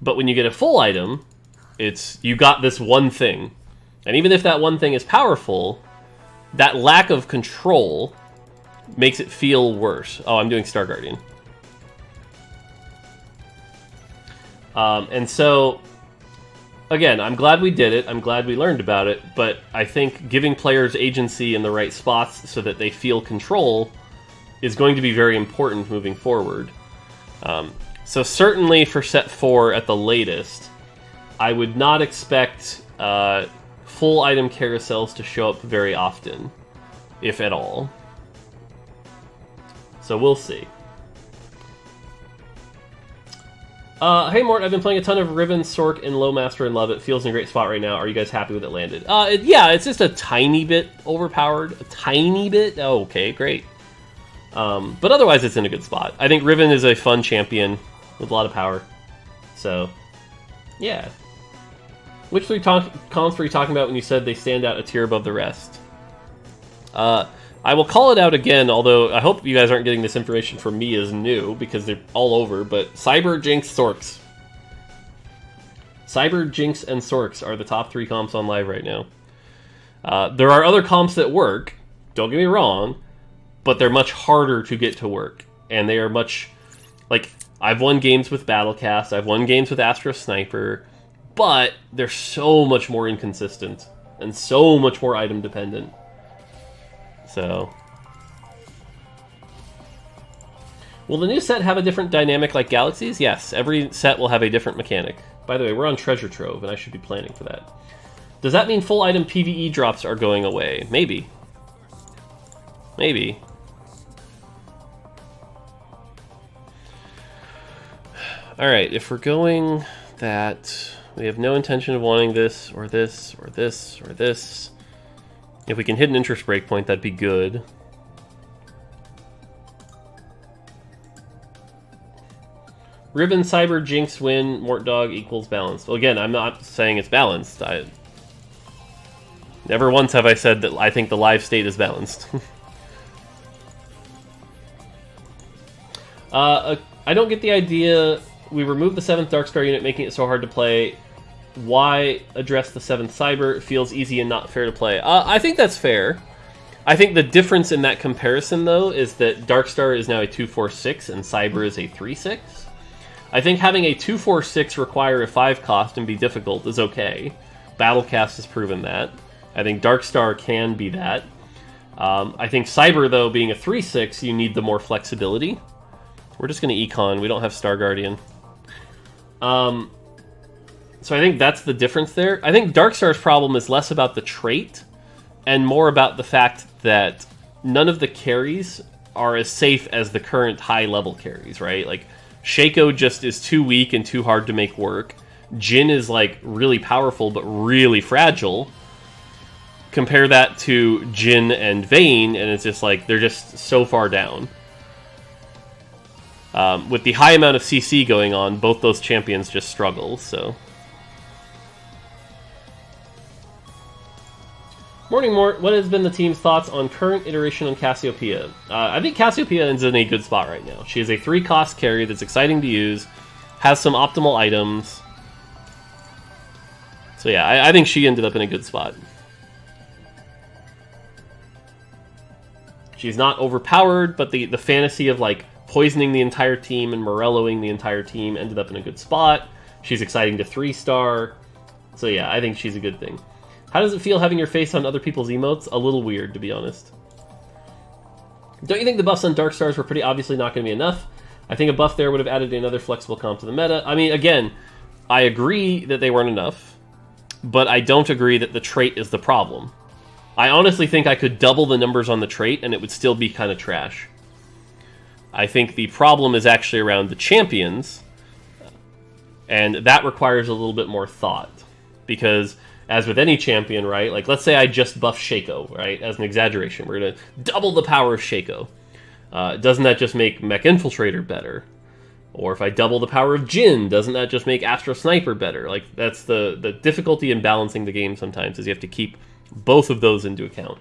But when you get a full item, it's you got this one thing. And even if that one thing is powerful, that lack of control makes it feel worse. Oh, I'm doing Star Guardian. And so, again, I'm glad we did it. I'm glad we learned about it. But I think giving players agency in the right spots so that they feel control is going to be very important moving forward. So certainly for set 4 at the latest, I would not expect full item carousels to show up very often, if at all. So we'll see. Hey Mort, I've been playing a ton of Riven, Sork, and Lowmaster and love it. Feels in a great spot right now. Are you guys happy with it landed? Yeah, it's just a tiny bit overpowered. A tiny bit? Oh, okay, great. But otherwise it's in a good spot. I think Riven is a fun champion with a lot of power. So, yeah. Which 3 comps were you talking about when you said they stand out a tier above the rest? I will call it out again, although I hope you guys aren't getting this information from me as new, because they're all over, but Cyber, Jinx, Sorks. Cyber, Jinx, and Sorks are the top 3 comps on live right now. There are other comps that work, don't get me wrong, but they're much harder to get to work. And they are much... Like, I've won games with Battlecast, I've won games with Astro Sniper, but they're so much more inconsistent, and so much more item dependent. So, will the new set have a different dynamic like Galaxies? Yes, every set will have a different mechanic. By the way, we're on Treasure Trove, and I should be planning for that. Does that mean full item PvE drops are going away? Maybe. Maybe. Alright, if we're going that, we have no intention of wanting this, or this, or this, or this. If we can hit an interest breakpoint, that'd be good. Riven, Cyber, Jinx, win, Mortdog equals balanced. Well, again, I'm not saying it's balanced. Never once have I said that I think the live state is balanced. I don't get the idea. We removed the 7th Darkstar unit, making it so hard to play. Why address the 7th Cyber? It feels easy and not fair to play. I think that's fair. I think the difference in that comparison, though, is that Darkstar is now a 2/4/6 and Cyber is a 3/6. I think having a 2/4/6 require a 5 cost and be difficult is okay. Battlecast has proven that. I think Darkstar can be that. I think Cyber, though, being a 3/6, you need the more flexibility. We're just going to econ. We don't have Star Guardian. So I think that's the difference there. I think Darkstar's problem is less about the trait and more about the fact that none of the carries are as safe as the current high-level carries, right? Like, Shaco just is too weak and too hard to make work. Jhin is, like, really powerful but really fragile. Compare that to Jhin and Vayne, and it's just like, they're just so far down. With the high amount of CC going on, both those champions just struggle, so... Morning Mort, what has been the team's thoughts on current iteration on Cassiopeia? I think Cassiopeia is in a good spot right now. She is a 3-cost carry that's exciting to use, has some optimal items. So yeah, I think she ended up in a good spot. She's not overpowered, but the fantasy of like poisoning the entire team and Morelloing the entire team ended up in a good spot. She's exciting to 3-star. So yeah, I think she's a good thing. How does it feel having your face on other people's emotes? A little weird, to be honest. Don't you think the buffs on Darkstars were pretty obviously not going to be enough? I think a buff there would have added another flexible comp to the meta. I mean, again, I agree that they weren't enough, but I don't agree that the trait is the problem. I honestly think I could double the numbers on the trait and it would still be kind of trash. I think the problem is actually around the champions, and that requires a little bit more thought. Because... as with any champion, right? Like, let's say I just buff Shaco, right? As an exaggeration. We're going to double the power of Shaco. Doesn't that just make Mech Infiltrator better? Or if I double the power of Jhin, doesn't that just make Astro Sniper better? Like, that's the difficulty in balancing the game sometimes, is you have to keep both of those into account.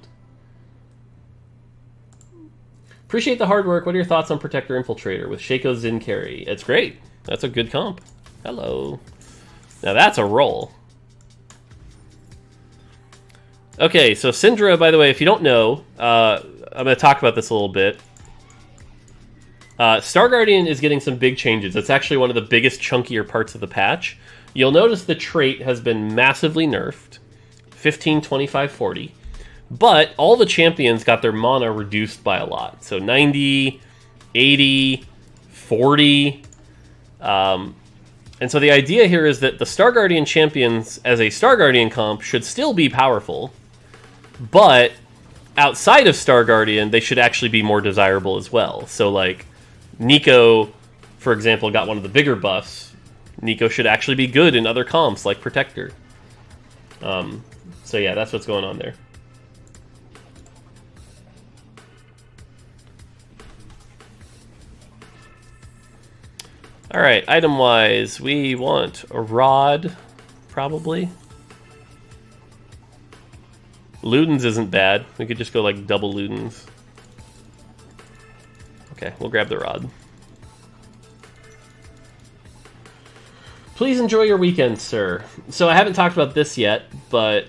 Appreciate the hard work. What are your thoughts on Protector Infiltrator with Shaco's Zin carry? It's great. That's a good comp. Hello. Now that's a roll. Okay, so Syndra, by the way, if you don't know, I'm going to talk about this a little bit. Star Guardian is getting some big changes. It's actually one of the biggest, chunkier parts of the patch. You'll notice the trait has been massively nerfed. 15, 25, 40. But all the champions got their mana reduced by a lot. So 90, 80, 40. And so the idea here is that the Star Guardian champions, as a Star Guardian comp, should still be powerful. But outside of Star Guardian, they should actually be more desirable as well. So, like, Neeko, for example, got one of the bigger buffs. Neeko should actually be good in other comps, like Protector. So yeah, that's what's going on there. Alright, item-wise, we want a rod, probably. Ludens isn't bad. We could just go, like, double Ludens. Okay, we'll grab the rod. Please enjoy your weekend, sir. So I haven't talked about this yet, but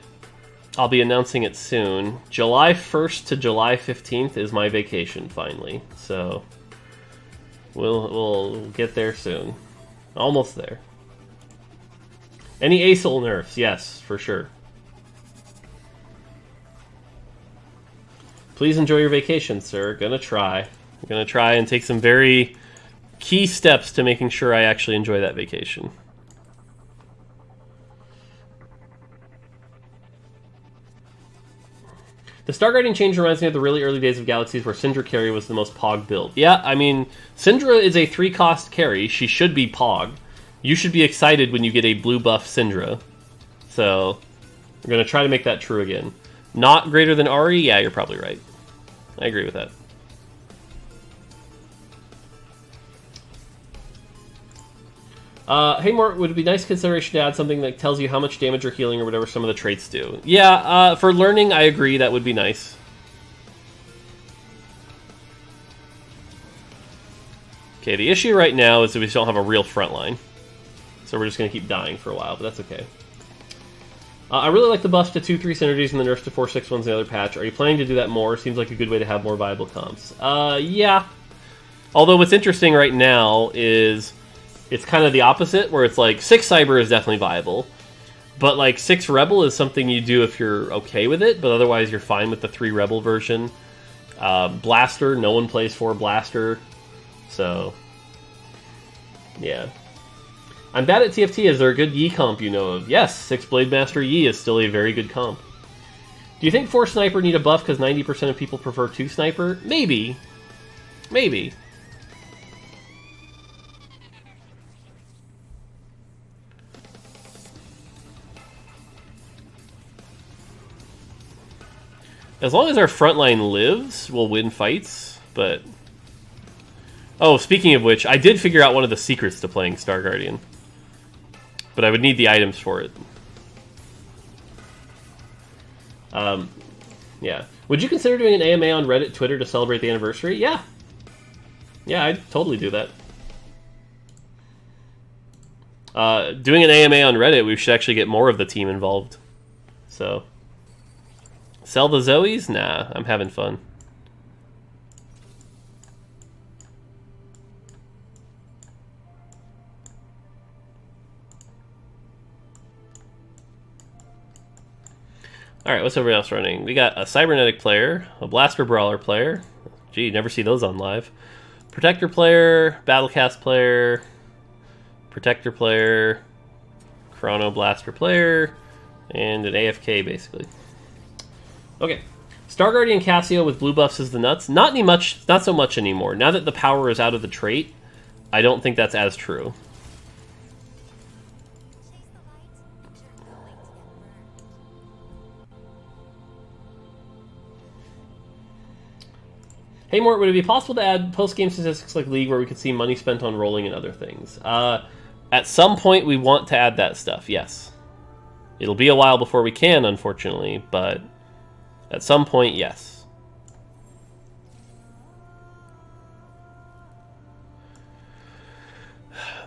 I'll be announcing it soon. July 1st to July 15th is my vacation, finally. So we'll get there soon. Almost there. Any ASOL nerfs? Yes, for sure. Please enjoy your vacation, sir. Gonna try. I'm gonna try and take some very key steps to making sure I actually enjoy that vacation. The Star Guardian change reminds me of the really early days of Galaxies where Syndra carry was the most Pog build. Yeah, I mean, Syndra is a 3-cost carry. She should be Pog. You should be excited when you get a blue buff Syndra. So, we're going to try to make that true again. Not greater than Ahri? Yeah, you're probably right. I agree with that. Hey, Mort, would it be nice consideration to add something that tells you how much damage or healing or whatever some of the traits do? Yeah, for learning, I agree, that would be nice. Okay, the issue right now is that we just don't have a real front line. So we're just going to keep dying for a while, but that's okay. I really like the buffs to 2-3 synergies and the nerfs to 4-6 ones in the other patch. Are you planning to do that more? Seems like a good way to have more viable comps. Yeah. Although what's interesting right now is it's kind of the opposite, where it's like 6 Cyber is definitely viable, but like 6 Rebel is something you do if you're okay with it, but otherwise you're fine with the 3 Rebel version. Blaster, no one plays 4 Blaster, so yeah. I'm bad at TFT. Is there a good Yi comp you know of? Yes, 6 Blade Master Yi is still a very good comp. Do you think 4 Sniper need a buff because 90% of people prefer 2 Sniper? Maybe. Maybe. As long as our frontline lives, we'll win fights, but... Oh, speaking of which, I did figure out one of the secrets to playing Star Guardian. But I would need the items for it. Yeah. Would you consider doing an AMA on Reddit, Twitter to celebrate the anniversary? Yeah. Yeah, I'd totally do that. Doing an AMA on Reddit, we should actually get more of the team involved. So... Sell the Zoes? Nah, I'm having fun. Alright, what's everybody else running? We got a Cybernetic player, a Blaster Brawler player. Gee, never see those on live. Protector player, Battlecast player, Protector player, Chrono Blaster player, and an AFK, basically. Okay, Star Guardian Cassio with blue buffs is the nuts. Not so much anymore. Now that the power is out of the trait, I don't think that's as true. Hey Mort, would it be possible to add post-game statistics like League where we could see money spent on rolling and other things? At some point we want to add that stuff, yes. It'll be a while before we can, unfortunately, but... At some point, yes.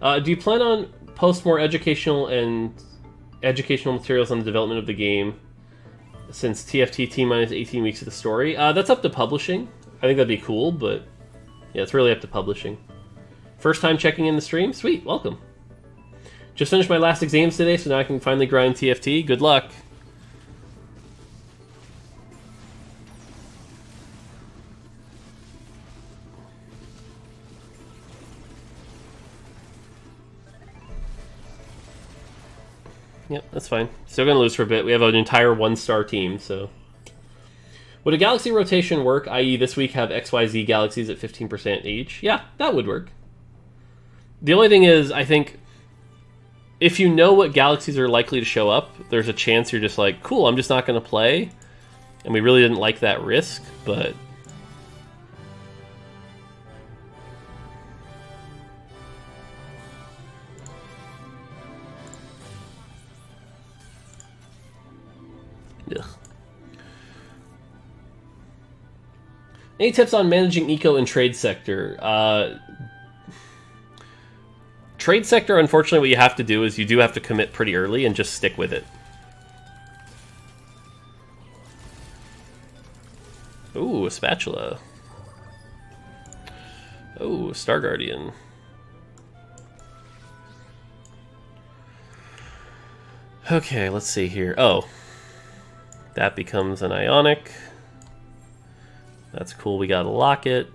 Do you plan on post more educational materials on the development of the game since TFT T-minus 18 weeks of the story? That's up to publishing. I think that'd be cool, but yeah, it's really up to publishing. First time checking in the stream? Sweet, welcome. Just finished my last exams today, so now I can finally grind TFT. Good luck. Yep, that's fine. Still gonna lose for a bit. We have an entire 1-star team, so... Would a galaxy rotation work, i.e. this week have XYZ galaxies at 15% each? Yeah, that would work. The only thing is, I think, if you know what galaxies are likely to show up, there's a chance you're just like, cool, I'm just not gonna play. And we really didn't like that risk, but... Ugh. Any tips on managing Neeko in trade sector? Trade sector, unfortunately, what you have to do is you do have to commit pretty early and just stick with it. Ooh, a spatula. Oh, Star Guardian. Okay, let's see here. Oh. That becomes an Ionic. That's cool, we got a Locket.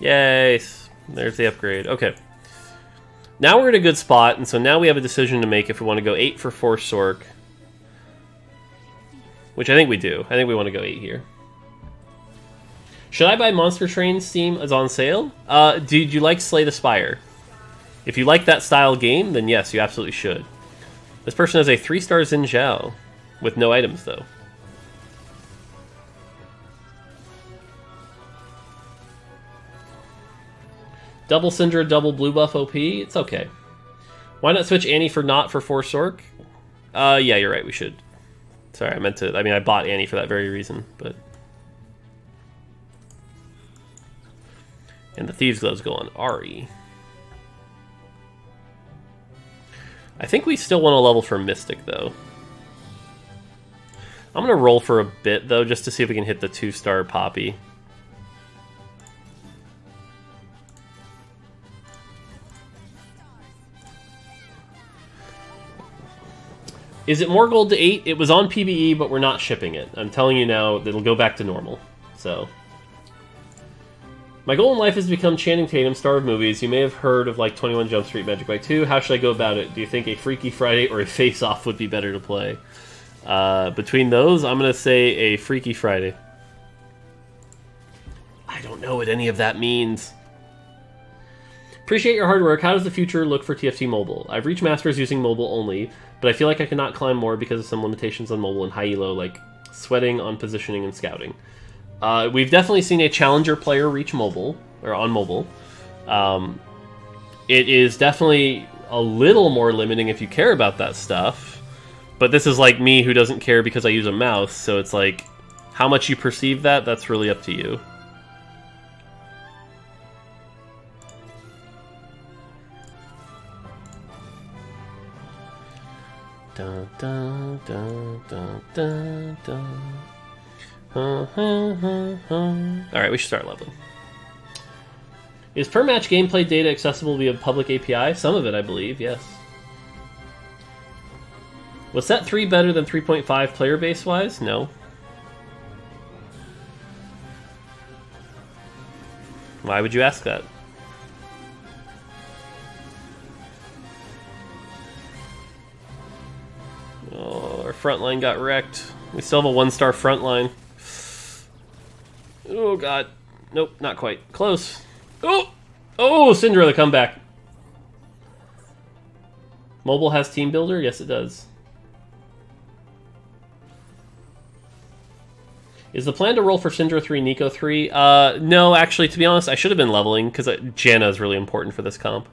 Yay! There's the upgrade. Okay. Now we're in a good spot, and so now we have a decision to make if we want to go 8 for Force Sork. Which I think we do. I think we want to go 8 here. Should I buy Monster Train? Steam is on sale. Did you like Slay the Spire? If you like that style game, then yes, you absolutely should. This person has a 3-star Xin Zhao, with no items though. Double Syndra, double blue buff OP, it's okay. Why not switch Annie for not for Force Sork? Yeah, you're right, we should. Sorry, I meant to, I bought Annie for that very reason, but... And the Thieves' Gloves go on Ari. I think we still want to level for Mystic, though. I'm going to roll for a bit, though, just to see if we can hit the 2-star Poppy. Is it more gold to 8? It was on PBE, but we're not shipping it. I'm telling you now, it'll go back to normal. So... My goal in life is to become Channing Tatum, star of movies. You may have heard of like 21 Jump Street, Magic Mike 2. How should I go about it? Do you think a Freaky Friday or a Face Off would be better to play? Between those, I'm going to say a Freaky Friday. I don't know what any of that means. Appreciate your hard work. How does the future look for TFT Mobile? I've reached Masters using mobile only, but I feel like I cannot climb more because of some limitations on mobile and high elo, like sweating on positioning and scouting. We've definitely seen a challenger player reach mobile, or on mobile. It is definitely a little more limiting if you care about that stuff, but this is like me who doesn't care because I use a mouse, so it's like, how much you perceive that, that's really up to you. Dun, dun, dun, dun, dun, dun. Alright, we should start leveling. Is per-match gameplay data accessible via public API? Some of it, I believe, yes. Was set 3 better than 3.5 player base-wise? No. Why would you ask that? Oh, our front line got wrecked. We still have a 1-star front line. Oh, God. Nope, not quite. Close. Oh! Oh, Syndra, the comeback. Mobile has Team Builder? Yes, it does. Is the plan to roll for Syndra 3, Neeko 3? No, actually, to be honest, I should have been leveling, because Janna is really important for this comp.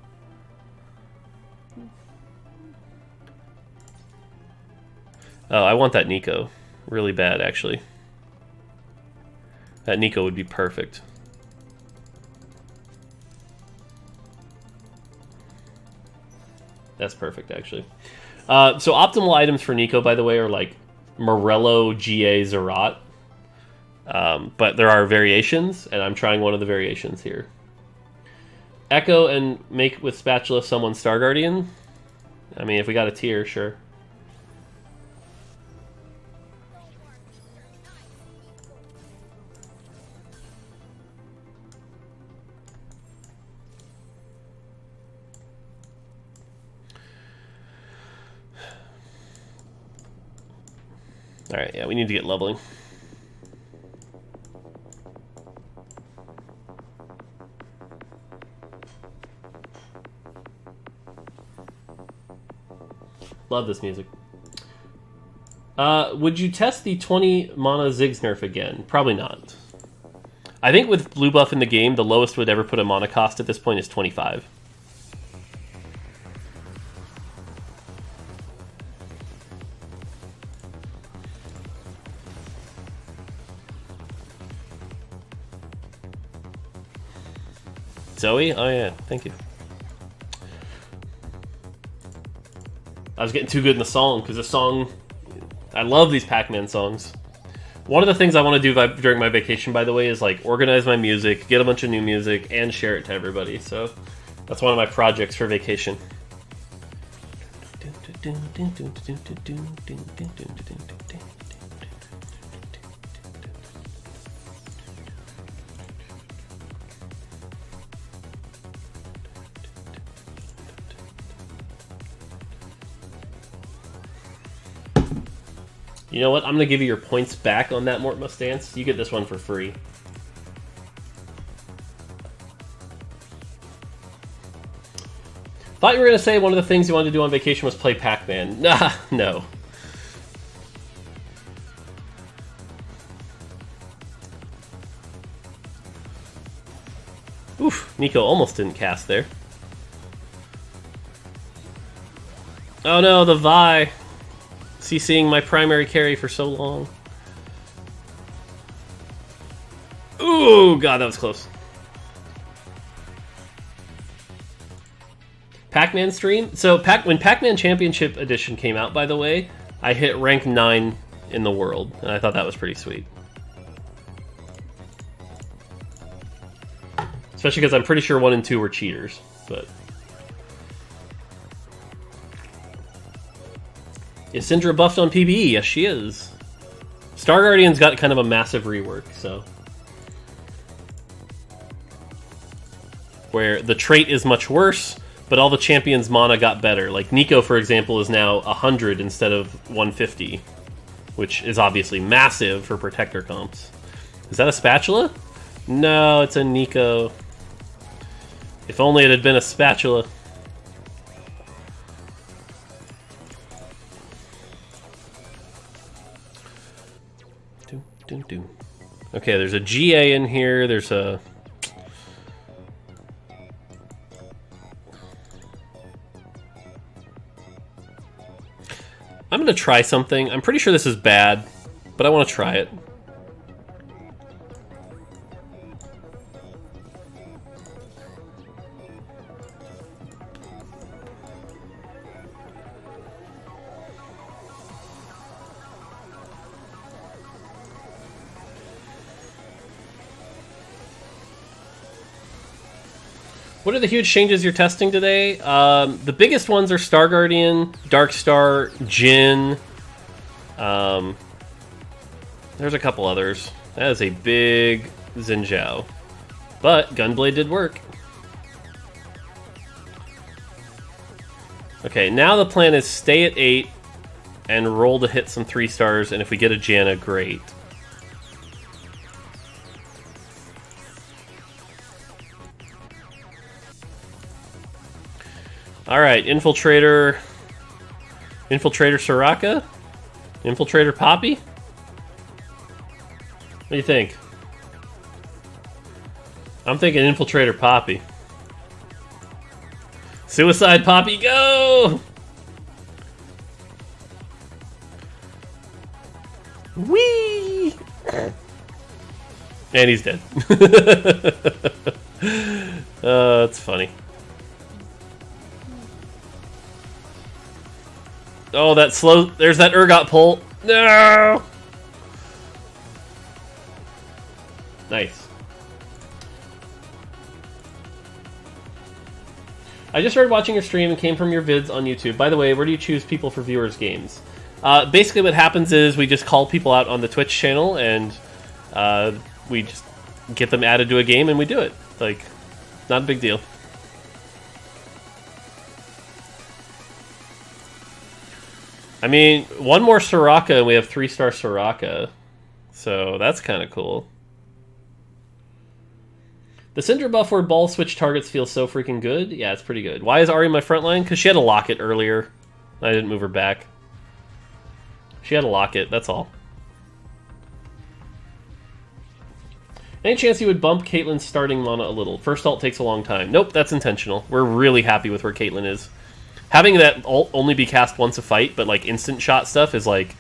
Oh, I want that Neeko. Really bad, actually. That Neeko would be perfect. That's perfect, actually. So optimal items for Neeko, by the way, are like Morello, GA, Zz'Rot. But there are variations, and I'm trying one of the variations here. Echo and make with Spatula someone Star Guardian. I mean, if we got a tier, sure. Alright, yeah, we need to get leveling. Love this music. Would you test the 20 mana Ziggs nerf again? Probably not. I think with blue buff in the game, the lowest would ever put a mana cost at this point is 25. Zoe? Oh yeah, thank you. I was getting too good in the song, because the song... I love these Pac-Man songs. One of the things I want to do during my vacation, by the way, is like organize my music, get a bunch of new music, and share it to everybody. So that's one of my projects for vacation. You know what? I'm going to give you your points back on that Mortma stance. You get this one for free. Thought you were going to say one of the things you wanted to do on vacation was play Pac-Man. Nah, no. Oof, Neeko almost didn't cast there. Oh no, the Vi. CCing my primary carry for so long. Ooh, God, that was close. Pac-Man stream? So, when Pac-Man Championship Edition came out, by the way, I hit rank 9 in the world, and I thought that was pretty sweet. Especially because I'm pretty sure 1 and 2 were cheaters, but... Is Syndra buffed on PBE? Yes, she is. Star Guardian's got kind of a massive rework, so... Where the trait is much worse, but all the champions' mana got better. Like, Neeko, for example, is now 100 instead of 150. Which is obviously massive for Protector comps. Is that a spatula? No, it's a Neeko. If only it had been a spatula. Okay, there's a GA in here, there's a... I'm gonna try something. I'm pretty sure this is bad, but I want to try it. What are the huge changes you're testing today? The biggest ones are Star Guardian, Dark Star, Jin. There's a couple others. That is a big Xinjiao. But Gunblade did work. Okay, now the plan is stay at 8 and roll to hit some 3 stars, and if we get a Janna, great. Alright, Infiltrator... Infiltrator Soraka? Infiltrator Poppy? What do you think? I'm thinking Infiltrator Poppy. Suicide Poppy, go! Whee! And he's dead. That's funny. Oh, that slow... There's that Urgot pull. No! Nice. I just started watching your stream and came from your vids on YouTube. By the way, where do you choose people for viewers' games? Basically what happens is we just call people out on the Twitch channel and we just get them added to a game and we do it. Like, not a big deal. I mean, one more Soraka and we have 3-star Soraka. So that's kind of cool. The Syndra buff where ball switch targets feels so freaking good. Yeah, it's pretty good. Why is Ahri in my front line? Because she had a locket earlier. I didn't move her back. She had a locket, that's all. Any chance you would bump Caitlyn's starting mana a little? First ult takes a long time. Nope, that's intentional. We're really happy with where Caitlyn is. Having that ult only be cast once a fight, but like instant shot stuff is like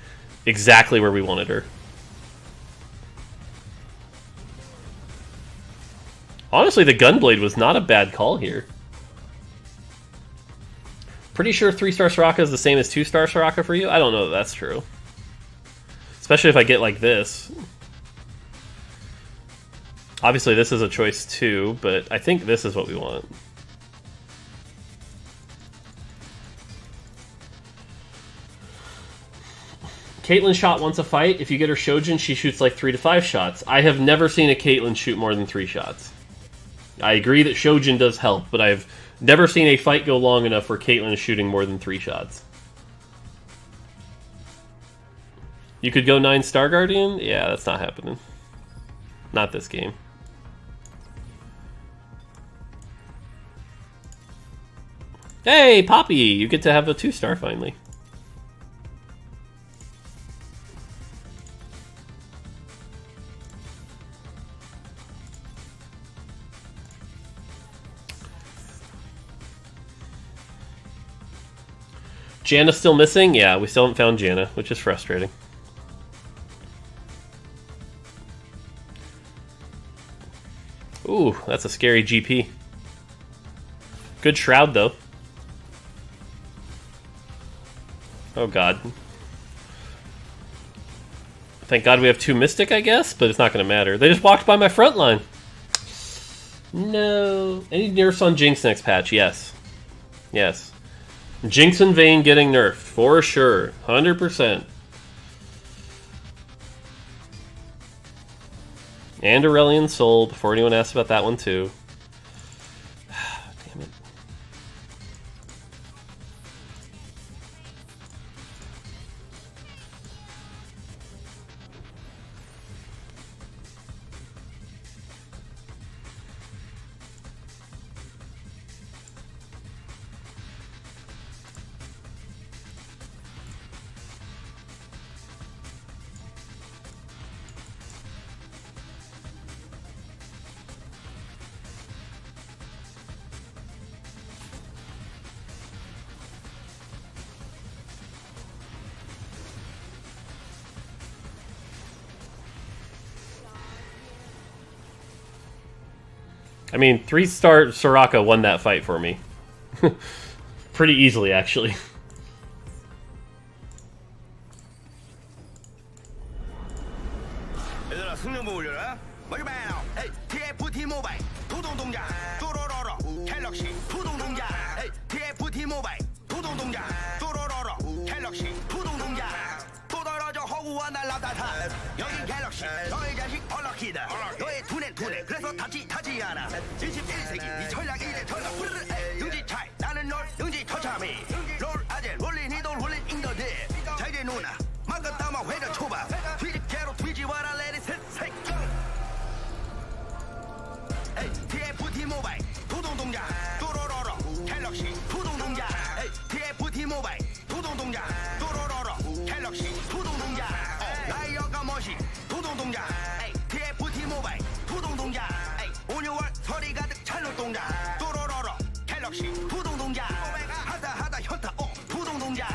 exactly where we wanted her. Honestly, the Gunblade was not a bad call here. Pretty sure 3-star Soraka is the same as 2-star Soraka for you? I don't know that that's true. Especially if I get like this. Obviously this is a choice too, but I think this is what we want. Caitlyn shot once a fight. If you get her Shojin, she shoots like 3 to 5 shots. I have never seen a Caitlyn shoot more than 3 shots. I agree that Shojin does help, but I've never seen a fight go long enough where Caitlyn is shooting more than 3 shots. You could go 9 Star Guardian? Yeah, that's not happening. Not this game. Hey, Poppy! You get to have a 2-star finally. Janna still missing? Yeah, we still haven't found Janna, which is frustrating. Ooh, that's a scary GP. Good Shroud, though. Oh, God. Thank God we have 2 Mystic, I guess, but it's not going to matter. They just walked by my front line. No. Any nerfs on Jinx next patch? Yes. Yes. Jinx and Vayne getting nerfed, for sure. 100%. And Aurelion Soul, before anyone asks about that one too. Damn it. I mean, 3-star Soraka won that fight for me. Pretty easily, actually. 여긴 갤럭시 너의 자식 얼럭키다 너의 두뇌 그래서 타지 않아 21세기 이 전략 이래 전략 능지 차이 나는 널 능지 처참히 롤 아재 롤린 이돌 롤린 인더들 잘게 누나 막간 담아 회전 초밥 뒤집개로 뒤집어라 레디 셋 TFT 모바일 부동 동작 또로로로 갤럭시 부동 동작 TFT 모바일 부동 동작 또로로로 갤럭시 부동 동작 라이어가 멋이 부동 동작 TFT 모바일 부동 동작 5, 6월 서리 가득 찰로 동작 또로로로 갤럭시 부동 동작 하다 현타 부동 동작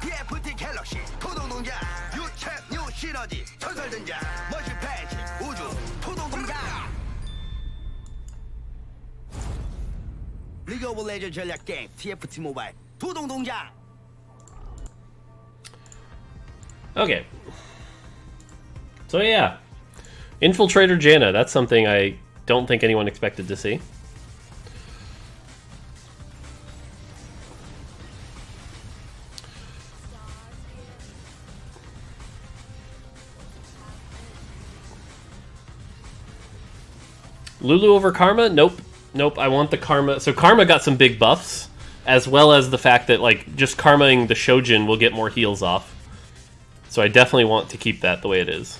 TFT 갤럭시 부동 동작 유책 뉴 시너지 전설 등장 멋이 패치 우주 부동 동작 리그 오브 레전드 전략 게임 TFT 모바일 도동 동작. Okay. So yeah. Infiltrator Janna, that's something I don't think anyone expected to see. Lulu over Karma? Nope. Nope, I want the Karma. So Karma got some big buffs, as well as the fact that, like, just Karmaing the Shojin will get more heals off. So I definitely want to keep that the way it is.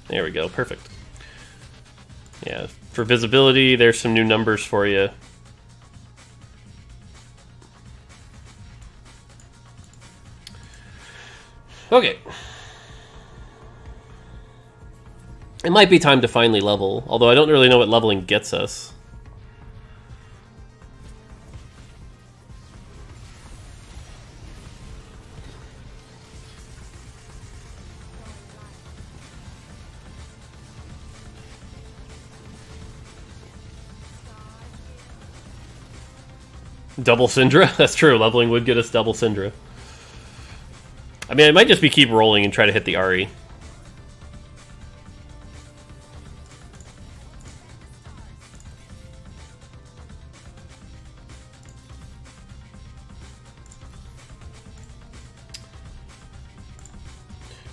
There we go, perfect. Yeah, for visibility, there's some new numbers for you. Okay. It might be time to finally level, although I don't really know what leveling gets us. Double Syndra? That's true, leveling would get us double Syndra. I mean, I might just be keep rolling and try to hit the RE.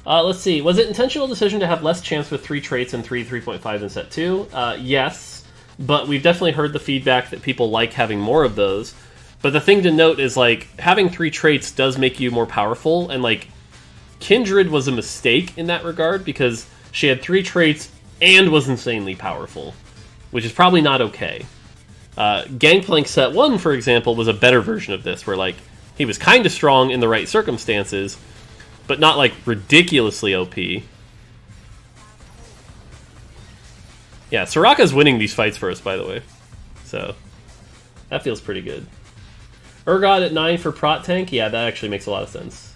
Let's see. Was it intentional decision to have less chance with 3 traits and 3.5 in set 2? Yes, but we've definitely heard the feedback that people like having more of those. But the thing to note is, like, having 3 traits does make you more powerful, and, like, Kindred was a mistake in that regard because she had 3 traits and was insanely powerful, which is probably not okay. Gangplank set 1, for example, was a better version of this, where, like, he was kind of strong in the right circumstances, but not, like, ridiculously OP. Yeah, Soraka's winning these fights for us, by the way. So, that feels pretty good. Urgot at 9 for Prot Tank? Yeah, that actually makes a lot of sense.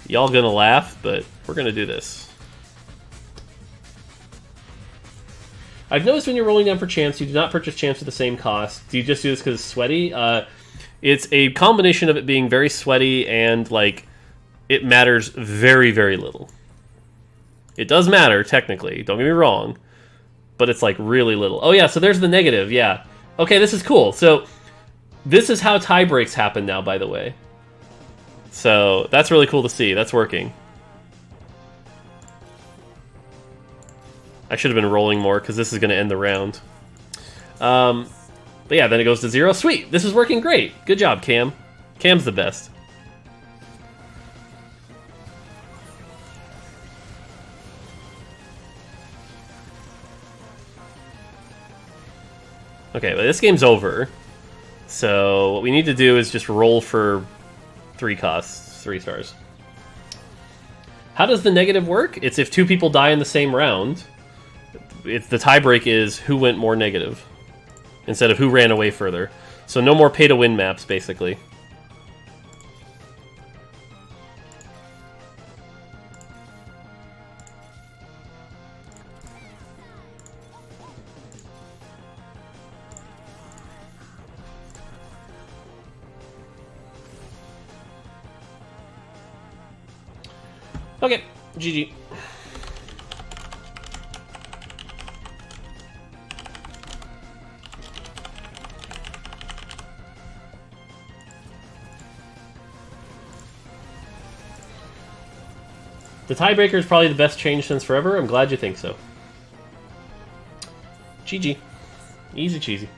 Y'all gonna laugh, but we're gonna do this. I've noticed when you're rolling down for champs, you do not purchase champs at the same cost. Do you just do this because it's sweaty? It's a combination of it being very sweaty and, like, it matters very, very little. It does matter, technically, don't get me wrong, but it's, like, really little. Oh, yeah, so there's the negative, yeah. Okay, this is cool. So, this is how tie breaks happen now, by the way. So, that's really cool to see. That's working. I should have been rolling more, because this is going to end the round. But yeah, then it goes to 0. Sweet! This is working great! Good job, Cam. Cam's the best. Okay, well, this game's over. So, what we need to do is just roll for 3 costs, 3 stars. How does the negative work? It's if 2 people die in the same round. The tiebreak is who went more negative, instead of who ran away further. So no more pay-to-win maps, basically. Okay, GG. The tiebreaker is probably the best change since forever. I'm glad you think so. GG. Easy cheesy.